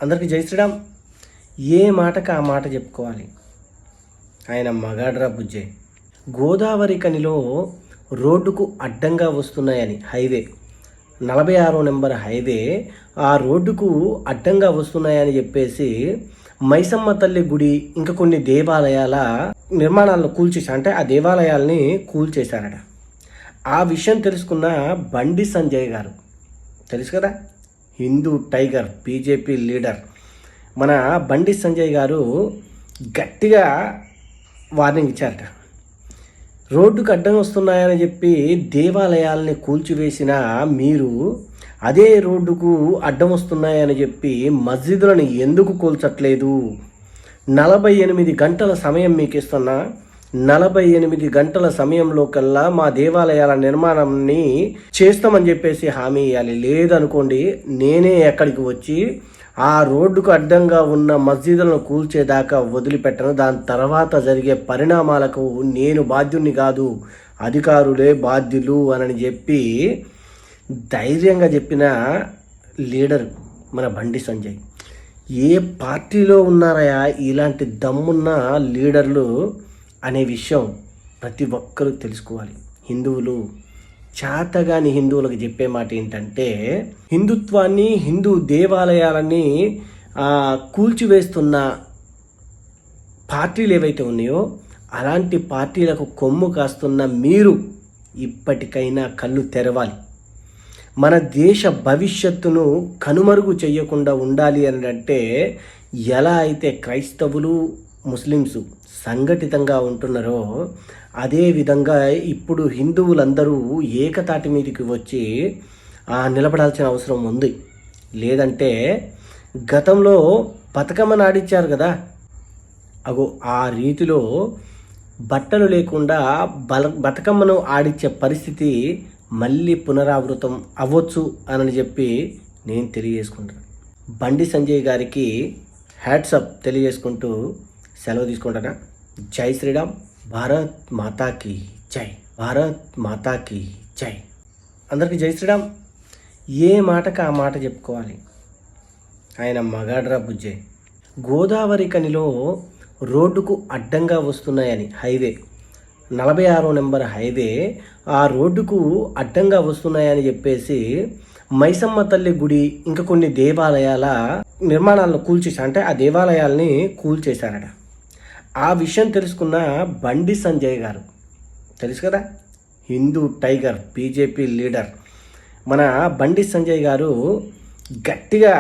అందరికీ జై శ్రీరామ్. ఏ మాటకు ఆ మాట చెప్పుకోవాలి. ఆయన మగాడ్రా బుజ్జే. గోదావరి కనిలో రోడ్డుకు అడ్డంగా వస్తున్నాయని హైవే 46వ నెంబర్ హైవే ఆ రోడ్డుకు అడ్డంగా వస్తున్నాయని చెప్పేసి మైసమ్మ తల్లి గుడి ఇంకా కొన్ని దేవాలయాల నిర్మాణాలను కూల్చేసి అంటే ఆ దేవాలయాల్ని కూల్చేశారట. ఆ విషయం తెలుసుకున్న బండి సంజయ్ గారు, తెలుసు కదా, హిందూ టైగర్, బీజేపీ లీడర్ మన బండి సంజయ్ గారు గట్టిగా వార్నింగ్ ఇచ్చారట. రోడ్డుకు అడ్డం వస్తున్నాయని చెప్పి దేవాలయాల్ని కూల్చివేసిన మీరు అదే రోడ్డుకు అడ్డం వస్తున్నాయని చెప్పి మస్జిదులను ఎందుకు కూల్చట్లేదు? 48 గంటల సమయం మీకు ఇస్తున్నా, 48 గంటల సమయంలో కల్లా మా దేవాలయాల నిర్మాణాన్ని చేస్తామని చెప్పేసి హామీ ఇవ్వాలి. లేదనుకోండి నేనే ఎక్కడికి వచ్చి ఆ రోడ్డుకు అడ్డంగా ఉన్న మస్జిదులను కూల్చేదాకా వదిలిపెట్టను. దాని తర్వాత జరిగే పరిణామాలకు నేను బాధ్యుని కాదు, అధికారులే బాధ్యులు అని చెప్పి ధైర్యంగా చెప్పిన లీడర్ మన బండి సంజయ్. ఏ పార్టీలో ఉన్నారయా ఇలాంటి దమ్మున్న లీడర్లు అనే విషయం ప్రతి ఒక్కరూ తెలుసుకోవాలి. హిందువులు చాతగాని హిందువులకు చెప్పే మాట ఏంటంటే, హిందుత్వాన్ని, హిందూ దేవాలయాలని కూల్చివేస్తున్న పార్టీలు ఏవైతే ఉన్నాయో అలాంటి పార్టీలకు కొమ్ము కాస్తున్న మీరు ఇప్పటికైనా కళ్ళు తెరవాలి. మన దేశ భవిష్యత్తును కనుమరుగు చేయకుండా ఉండాలి అని అంటే ఎలా అయితే క్రైస్తవులు, ముస్లిమ్స్ సంఘటితంగా ఉంటున్నారో అదేవిధంగా ఇప్పుడు హిందువులందరూ ఏకతాటి మీదకి వచ్చి నిలబడాల్సిన అవసరం ఉంది. లేదంటే గతంలో బతుకమ్మను ఆడించారు కదా, అగో ఆ రీతిలో బట్టలు లేకుండా బతుకమ్మను ఆడించే పరిస్థితి మళ్ళీ పునరావృతం అవ్వచ్చు అని చెప్పి నేను తెలియజేసుకుంటాను. బండి సంజయ్ గారికి హ్యాట్సప్ తెలియజేసుకుంటూ సెలవు తీసుకుంటానా. జై శ్రీరామ్. భారత్ మాతాకి జై. భారత్ మాతాకి జై. అందరికీ జై శ్రీరామ్. ఏ మాటకు ఆ మాట చెప్పుకోవాలి. ఆయన మగాడ్రా బుజ్జే. గోదావరి కనిలో రోడ్డుకు అడ్డంగా వస్తున్నాయని హైవే 46వ నెంబర్ హైవే ఆ రోడ్డుకు అడ్డంగా వస్తున్నాయని చెప్పేసి మైసమ్మ తల్లి గుడి ఇంకా కొన్ని దేవాలయాల నిర్మాణాలను కూల్చేసి అంటే ఆ దేవాలయాల్ని కూల్చేశారట. ఆ విషయం తెలుసుకున్న బండి సంజయ్ గారు, తెలుసు కదా, హిందూ టైగర్, బీజేపీ లీడర్ మన బండి సంజయ్ గారు గట్టిగా